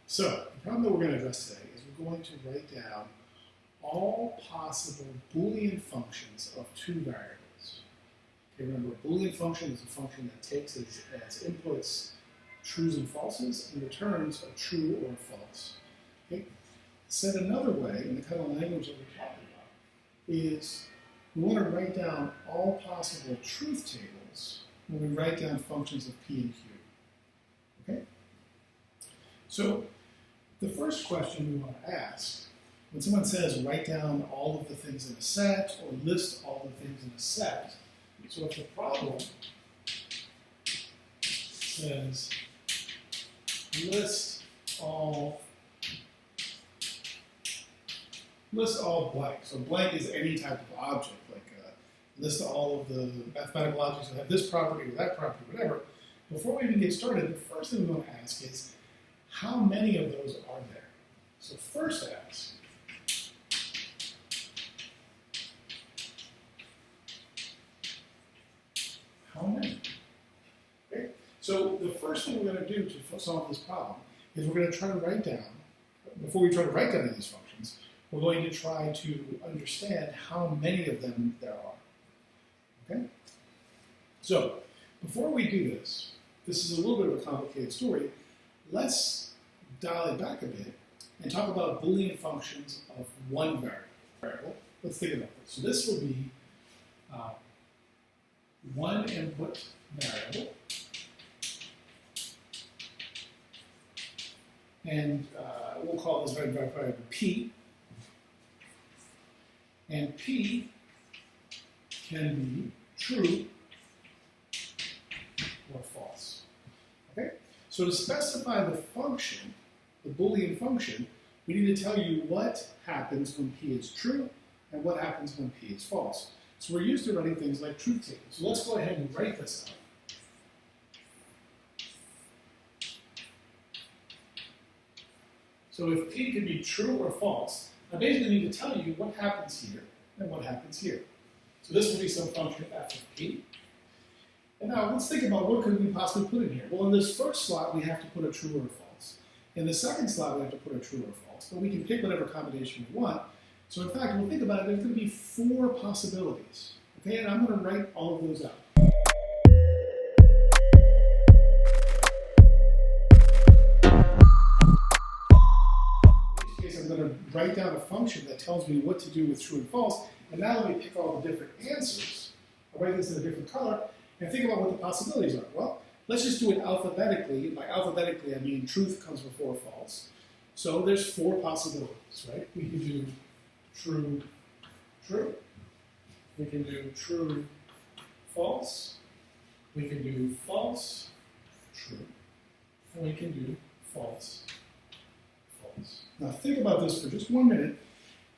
So, the problem that we're going to address today is we're going to write down all possible Boolean functions of two variables. Okay, remember, a Boolean function is a function that takes as inputs trues and falses and returns a true or a false. Okay? Said another way, in the kind of language that we're talking about, is we want to write down all possible truth tables when we write down functions of P and Q. Okay? So, the first question we want to ask, when someone says write down all of the things in a set or list all the things in a set, so if the problem says list all blank, so blank is any type of object, like list all of the mathematical objects that have this property or that property, whatever. Before we even get started, the first thing we want to ask is, how many of those are there? So first ask, how many? Okay? So the first thing we're going to do to solve this problem is we're going to try to write down, before we try to write down these functions, we're going to try to understand how many of them there are. Okay? So before we do this, this is a little bit of a complicated story. Let's dial it back a bit and talk about Boolean functions of one variable. Let's think about this. So this will be one input variable, and we'll call this variable P, and P can be true or false. Okay? So to specify the function, the Boolean function, we need to tell you what happens when P is true and what happens when P is false. So we're used to writing things like truth tables. So let's go ahead and write this out. So if P can be true or false, I basically need to tell you what happens here and what happens here. So this will be some function f of P. And now let's think about what could we possibly put in here. Well, in this first slot, we have to put a true or a false. In the second slot, we have to put a true or a false. But we can pick whatever combination we want. So in fact, when we think about it, there's going to be 4 possibilities. Okay, and I'm going to write all of those out. In this case, I'm going to write down a function that tells me what to do with true and false. And now let me pick all the different answers. I'll write this in a different color. And think about what the possibilities are. Well, let's just do it alphabetically. By alphabetically, I mean truth comes before false. So there's 4 possibilities, right? We can do true, true. We can do true, false. We can do false, true. And we can do false, false. Now think about this for just 1 minute.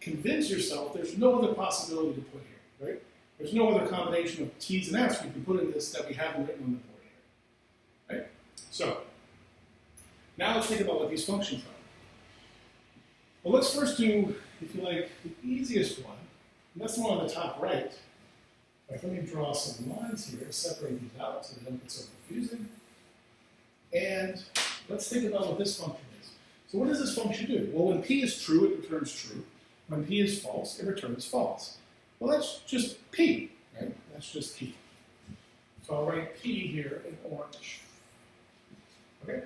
Convince yourself there's no other possibility to put here, right? There's no other combination of T's and F's we can put in this that we haven't written on the board here. Right? So, now let's think about what these functions are. Well, let's first do, if you like, the easiest one. And that's the one on the top right. Let me draw some lines here to separate these out so they don't get so confusing. And let's think about what this function is. So what does this function do? Well, when P is true, it returns true. When P is false, it returns false. Well, that's just P, right? That's just P. So I'll write P here in orange. Okay?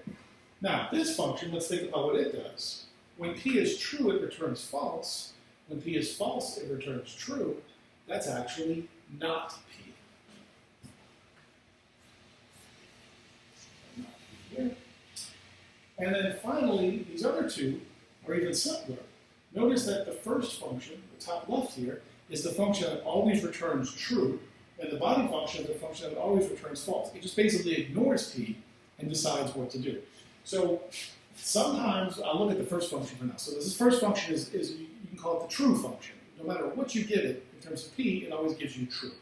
Now, this function, let's think about what it does. When P is true, it returns false. When P is false, it returns true. That's actually not P. Not P here. And then finally, these other two are even simpler. Notice that the first function, the top left here, is the function that always returns true, and the body function is the function that always returns false. It just basically ignores P and decides what to do. So sometimes, I'll look at the first function for now. So this first function is you can call it the true function. No matter what you give it in terms of P, it always gives you true.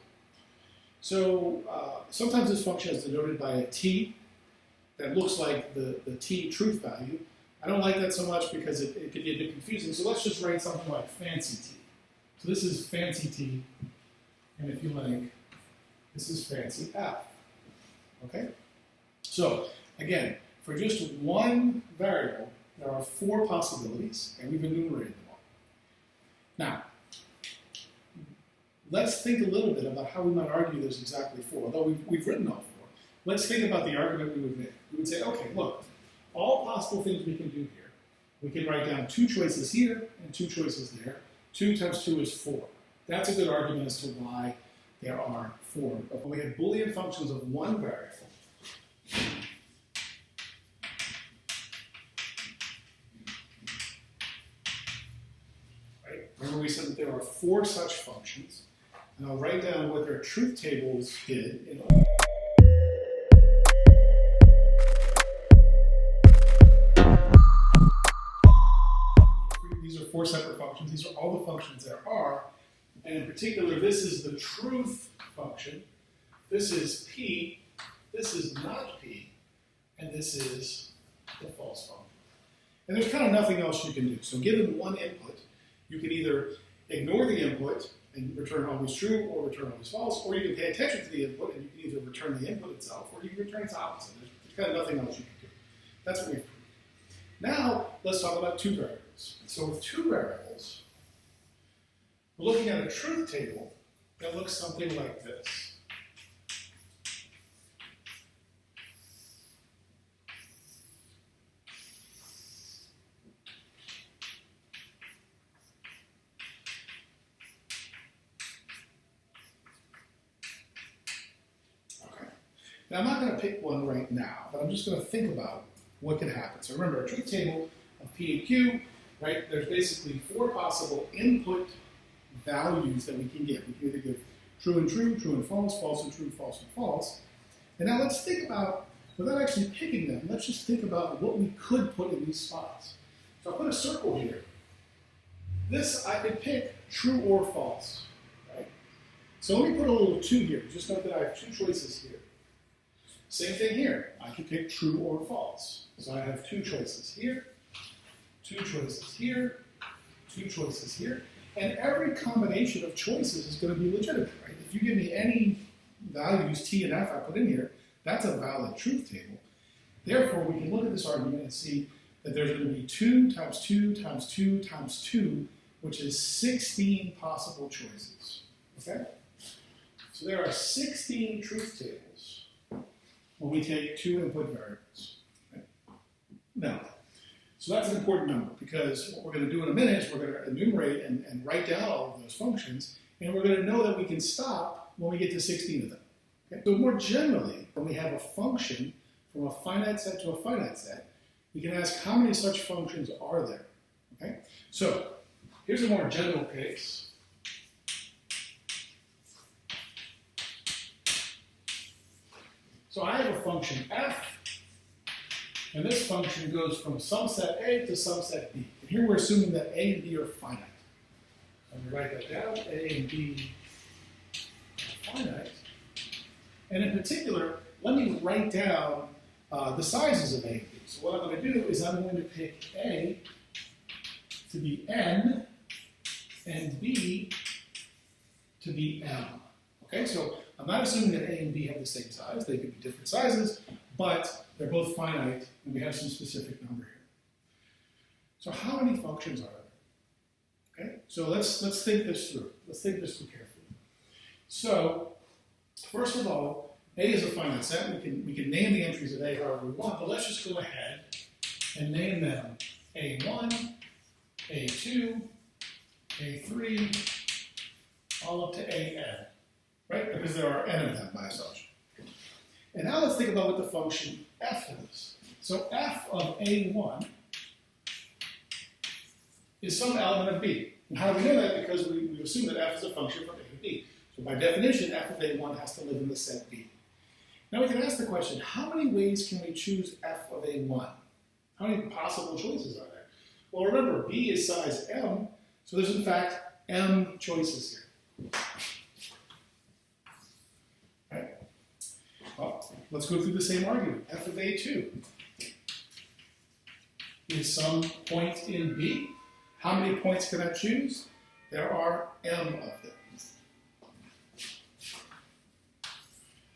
So sometimes this function is denoted by a T that looks like the T truth value. I don't like that so much because it can be a bit confusing. So let's just write something like fancy T. So this is fancy T, and if you like, this is fancy F. Okay? So again, for just one variable, there are are 4 possibilities, and we've enumerated them all. Now, let's think a little bit about how we might argue there's exactly 4, although we've written all 4. Let's think about the argument we would make. We would say, okay, look, all possible things we can do here. We can write down 2 choices here and 2 choices there. 2 times 2 is 4. That's a good argument as to why there are 4. But when we have Boolean functions of one variable, right? Remember we said that there are 4 such functions, and I'll write down what their truth tables did in all. These are 4 separate functions. These are all the functions there are. And in particular, this is the truth function. This is P. This is not P. And this is the false function. And there's kind of nothing else you can do. So given one input, you can either ignore the input and return always true or return always false, or you can pay attention to the input and you can either return the input itself or you can return its opposite. There's kind of nothing else you can do. That's what we've proved. Now, let's talk about 2 variables. So with 2 variables, we're looking at a truth table that looks something like this. Okay. Now, I'm not going to pick one right now, but I'm just going to think about what could happen. So remember, a truth table of P and Q, right? There's basically 4 possible input values that we can give. We can either give true and true, true and false, false and true, false and false. And now let's think about, without actually picking them, let's just think about what we could put in these spots. So I'll put a circle here. This I could pick true or false, right? So let me put a little 2 here. Just note that I have 2 choices here. Same thing here. I can pick true or false. So I have 2 choices here, 2 choices here, 2 choices here. And every combination of choices is going to be legitimate, right? If you give me any values, T and F I put in here, that's a valid truth table. Therefore, we can look at this argument and see that there's going to be 2 times 2 times 2 times 2, which is 16 possible choices, okay? So there are 16 truth tables when we take 2 input variables. Okay? Now, so that's an important number because what we're going to do in a minute is we're going to enumerate and write down all of those functions, and we're going to know that we can stop when we get to 16 of them. Okay? So more generally, when we have a function from a finite set to a finite set, we can ask how many such functions are there. Okay? So here's a more general case. So I have a function f, and this function goes from some set A to some set B. And here we're assuming that A and B are finite. Let me write that down. A and B are finite. And in particular, let me write down the sizes of A and B. So what I'm going to do is I'm going to pick A to be n and B to be m. Okay, so I'm not assuming that A and B have the same size. They could be different sizes, but they're both finite, and we have some specific number here. So how many functions are there? Okay, so let's think this through. Let's think this through carefully. So first of all, A is a finite set. We can name the entries of A however we want, but let's just go ahead and name them A1, A2, A3, all up to AN, right? Because there are n of them by assumption. And now let's think about what the function f is. So f of A1 is some element of B. And how do we know that? Because we assume that f is a function from A to B. So by definition, f of A1 has to live in the set B. Now we can ask the question, how many ways can we choose f of A1? How many possible choices are there? Well, remember, B is size m, so there's in fact m choices here. Right? Well, let's go through the same argument. F of A2 is some point in B. How many points can I choose? There are m of them.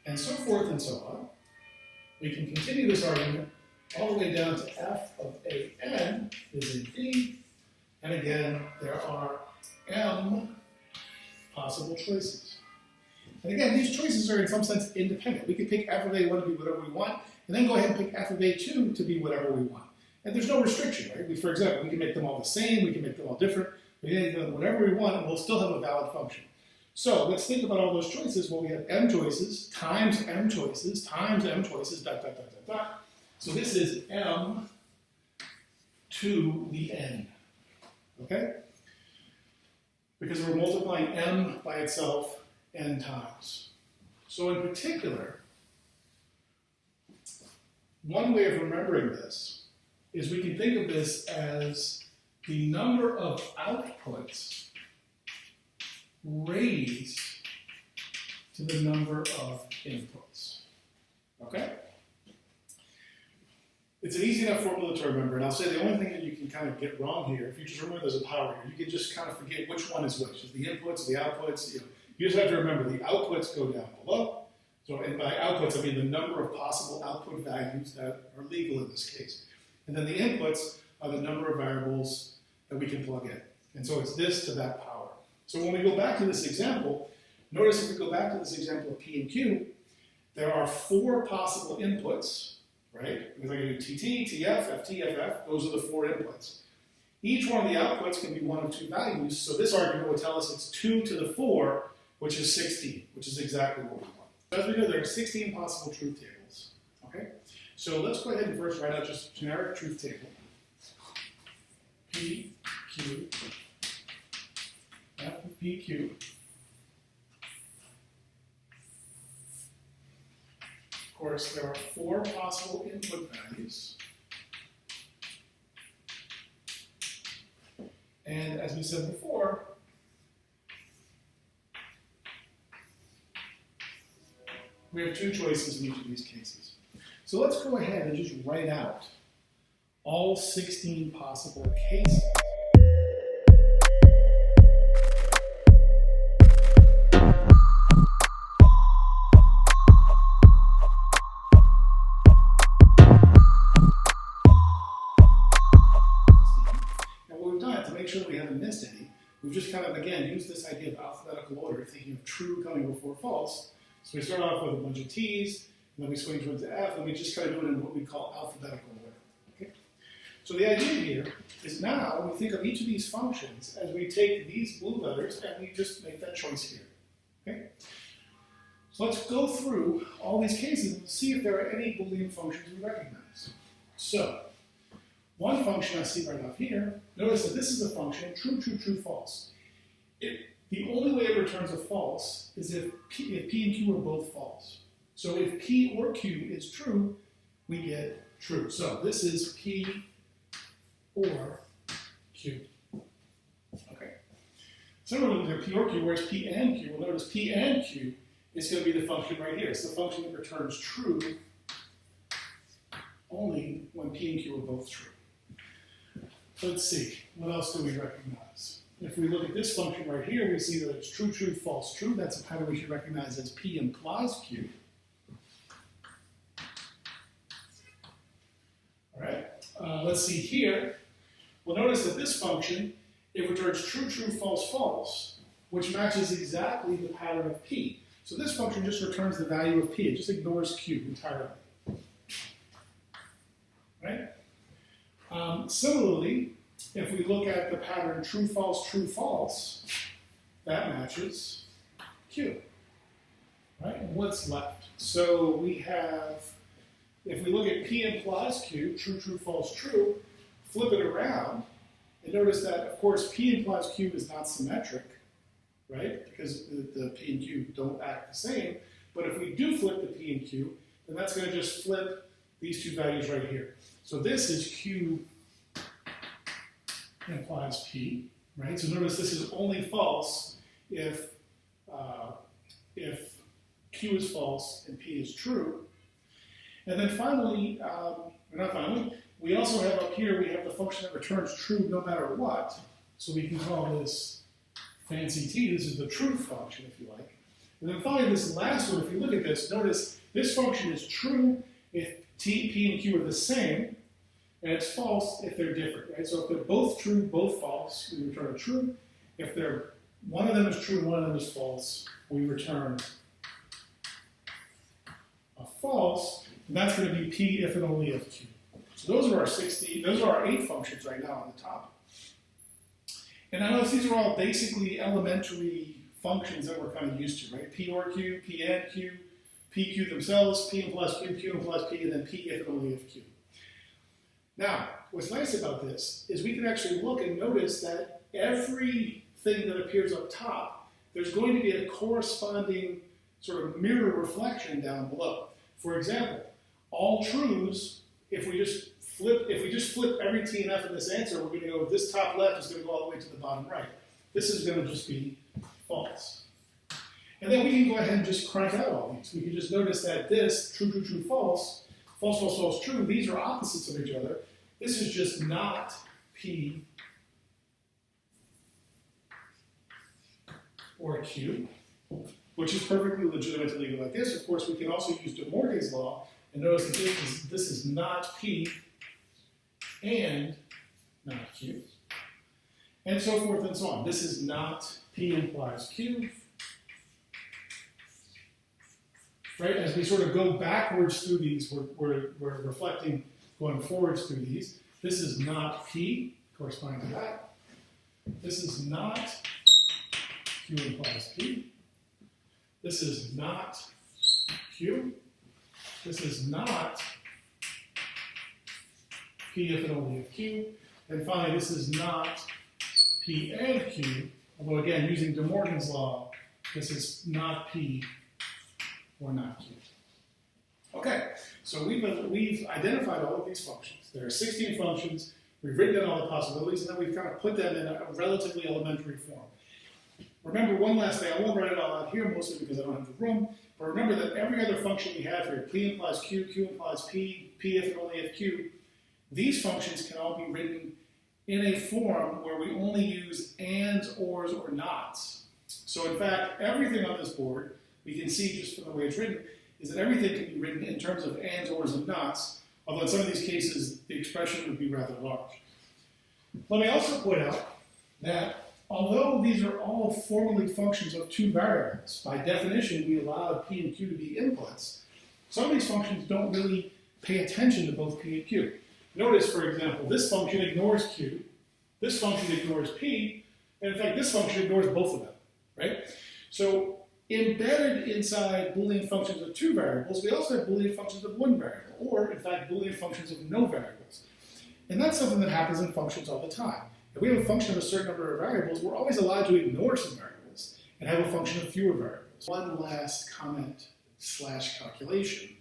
And so forth and so on. We can continue this argument all the way down to f of an is infinity. And again, there are m possible choices. And again, these choices are in some sense independent. We can pick f of a1 to be whatever we want, and then go ahead and pick f of a2 to be whatever we want. And there's no restriction, right? For example, we can make them all the same, we can make them all different, we can make them whatever we want, and we'll still have a valid function. So let's think about all those choices. Well, we have m choices times m choices times m choices, dot, dot, dot, dot, dot. So this is m to the n, okay? Because we're multiplying m by itself n times. So in particular, one way of remembering this is we can think of this as the number of outputs raised to the number of inputs, okay? It's an easy enough formula to remember, and I'll say the only thing that you can kind of get wrong here, if you just remember there's a power here, you can just kind of forget which one is which. Is the inputs, the outputs, you just have to remember the outputs go down below. So, and by outputs, I mean the number of possible output values that are legal in this case. And then the inputs are the number of variables that we can plug in. And so it's this to that power. So when we go back to this example, notice if we go back to this example of P and Q, there are 4 possible inputs, right? Because I can do TT, TF, FT, FF, those are the 4 inputs. Each one of the outputs can be one of 2 values, so this argument would tell us it's 2 to the 4, which is 16, which is exactly what we want. As we know, there are 16 possible truth tables, okay? So let's go ahead and first write out just generic truth table. P, Q, F of P, Q. Of course, there are 4 possible input values. And as we said before, we have 2 choices in each of these cases. So let's go ahead and just write out all 16 possible cases. And what we've done to make sure that we haven't missed any, we've just kind of, again, used this idea of alphabetical order, thinking of true coming before false. So we start off with a bunch of T's, and then we swing towards the F, and we just kind of do it in what we call alphabetical order. Okay? So the idea here is now we think of each of these functions as we take these blue letters and we just make that choice here. Okay? So let's go through all these cases and see if there are any Boolean functions we recognize. So one function I see right off here, notice that this is a function, true, true, true, false. The only way it returns a false is if P and Q are both false. So if P or Q is true, we get true. So this is P or Q. Okay. Similarly to P or Q, whereas P and Q, well, notice P and Q is going to be the function right here. It's the function that returns true only when P and Q are both true. Let's see, what else do we recognize? If we look at this function right here, we see that it's true, true, false, true. That's a pattern we should recognize as P implies Q. All right, let's see here. Well, notice that this function, it returns true, true, false, false, which matches exactly the pattern of P. So this function just returns the value of P. It just ignores Q entirely. Right? Similarly, if we look at the pattern true, false, that matches Q. Right? And what's left? So we have, if we look at P implies Q, true, true, false, true, flip it around, and notice that, of course, P implies Q is not symmetric, right? Because the P and Q don't act the same. But if we do flip the P and Q, then that's going to just flip these 2 values right here. So this is Q implies P, right? So notice this is only false if Q is false and P is true. And then finally, we also have up here, we have the function that returns true no matter what. So we can call this fancy T. This is the truth function, if you like. And then finally, this last one, if you look at this, notice this function is true if T, P, and Q are the same. and it's false if they're different, right? So if they're both true, both false, we return a true. If one of them is true and one of them is false, we return a false, and that's going to be P if and only if Q. So those are our 8 functions right now on the top. And I notice these are all basically elementary functions that we're kind of used to, right? P or Q, P and Q, PQ themselves, P implies Q, Q implies P, and then P if and only if Q. Now, what's nice about this is we can actually look and notice that everything that appears up top, there's going to be a corresponding sort of mirror reflection down below. For example, all truths, if we just flip every T and F in this answer, we're going to go, this top left is going to go all the way to the bottom right. This is going to just be false. And then we can go ahead and just crank out all these. We can just notice that this, true, true, true, false, false, false, false, true, these are opposites of each other. This is just not P or Q, which is perfectly legitimate to leave it like this. Of course, we can also use De Morgan's law and notice that this is not P and not Q, and so forth and so on. This is not P implies Q. Right? As we sort of go backwards through these, we're reflecting going forwards through these. This is not P, corresponding to that. This is not Q implies P. This is not Q. This is not P if and only if Q. And finally, this is not P and Q, although again, using De Morgan's law, this is not P or not Q. Okay, so we've identified all of these functions. There are 16 functions. We've written down all the possibilities, and then we've kind of put them in a relatively elementary form. Remember one last thing. I won't write it all out here, mostly because I don't have the room. But remember that every other function we have here, P implies Q, Q implies P, P if and only if Q, these functions can all be written in a form where we only use ands, ors, or nots. So in fact, everything on this board, we can see just from the way it's written, is that everything can be written in terms of ands, ors, and nots, although in some of these cases, the expression would be rather large. Let me also point out that although these are all formally functions of 2 variables, by definition, we allow P and Q to be inputs, some of these functions don't really pay attention to both P and Q. Notice, for example, this function ignores Q, this function ignores P, and in fact, this function ignores both of them, right? So embedded inside Boolean functions of 2 variables, we also have Boolean functions of 1 variable, or in fact, Boolean functions of no variables. And that's something that happens in functions all the time. If we have a function of a certain number of variables, we're always allowed to ignore some variables and have a function of fewer variables. One last comment / calculation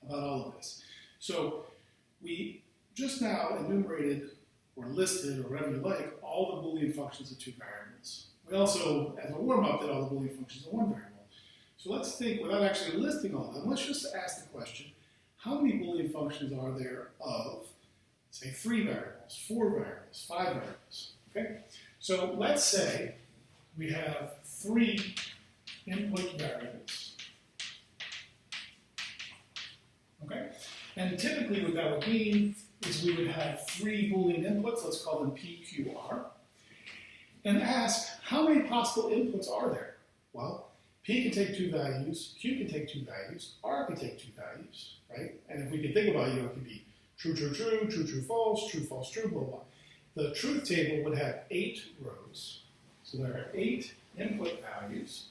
about all of this. So we just now enumerated or listed, or whatever you like, all the Boolean functions of 2 variables. We also, as a warm-up, did all the Boolean functions of 1 variable. So let's think, without actually listing all of them, let's just ask the question, how many Boolean functions are there of, say, 3 variables, 4 variables, 5 variables? Okay? So let's say we have 3 input variables. Okay? And typically what that would mean is we would have 3 Boolean inputs, let's call them P, Q, R, and ask how many possible inputs are there? Well, P can take 2 values, Q can take 2 values, R can take 2 values, right? And if we can think about it, it could be true, true, true, true, true, false, true, false, true, blah, blah. The truth table would have 8 rows. So there are 8 input values.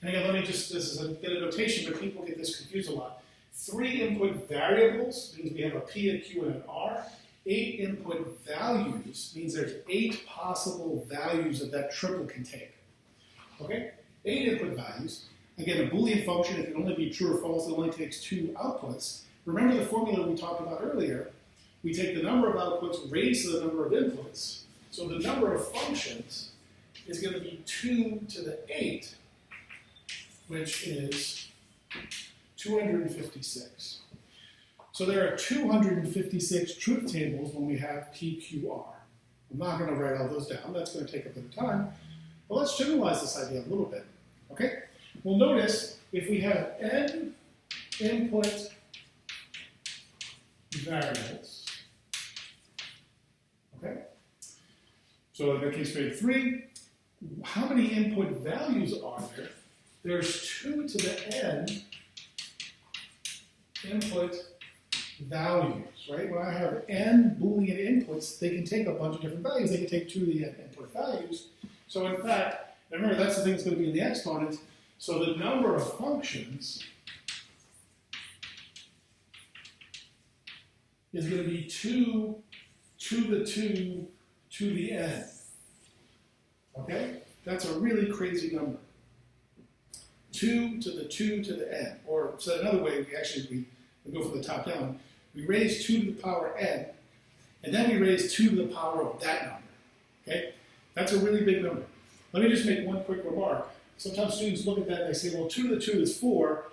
And again, let me just, this is a bit of notation, but people get this confused a lot. 3 input variables means we have a P, a Q, and an R. 8 input values means there's 8 possible values that that triple can take. Okay? 8 input values. Again, a Boolean function, it can only be true or false, it only takes 2 outputs. Remember the formula we talked about earlier. We take the number of outputs raised to the number of inputs. So the number of functions is going to be 2 to the 8, which is 256. So there are 256 truth tables when we have PQR. I'm not going to write all those down. That's going to take a bit of time. But let's generalize this idea a little bit. Okay? Well, notice if we have n input variables. Okay? So in that case, we have 3. How many input values are there? There's 2 to the n input values, right? When I have n Boolean inputs, they can take a bunch of different values. They can take 2 to the n input values. So in fact, remember that's the thing that's going to be in the exponent. So the number of functions is going to be 2 to the 2 to the n. Okay? That's a really crazy number. 2 to the 2 to the n. Or said another way, we go from the top down. We raise 2 to the power n, and then we raise 2 to the power of that number. Okay? That's a really big number. Let me just make one quick remark. Sometimes students look at that and they say, well, 2 to the 2 is 4,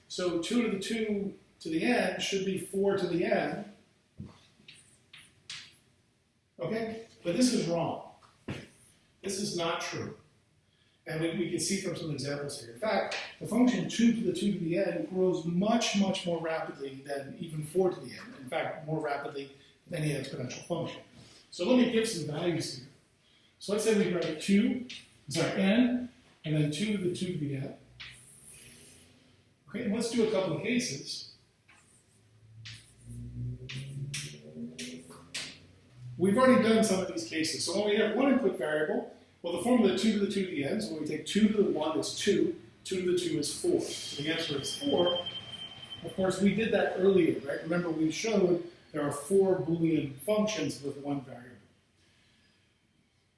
so 2 to the 2 to the n should be 4 to the n. Okay? But this is wrong. This is not true. And we can see from some examples here. In fact, the function 2 to the 2 to the n grows much, much more rapidly than even 4 to the n. In fact, more rapidly than any exponential function. So let me give some values here. So let's say we write n, and then 2 to the 2 to the n. Okay, and let's do a couple of cases. We've already done some of these cases. So when we have one input variable, well, the formula 2 to the 2 to the n, so when we take 2 to the 1 is 2, 2 to the 2 is 4. So the answer is 4. Of course, we did that earlier, right? Remember, we showed there are 4 Boolean functions with one variable.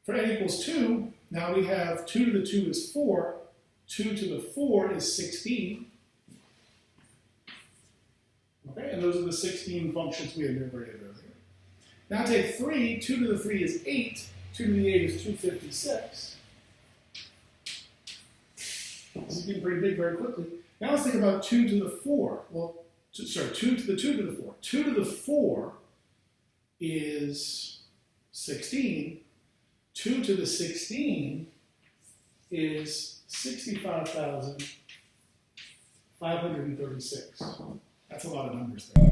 For n equals 2, now we have 2 to the 2 is 4, 2 to the 4 is 16. Okay, and those are the 16 functions we enumerated earlier. Now take 3, 2 to the 3 is 8, 2 to the 8 is 256. This is getting pretty big very quickly. Now let's think about 2 to the 4. Well, 2 to the 2 to the 4. 2 to the 4 is 16. 2 to the 16 is 65,536. That's a lot of numbers there.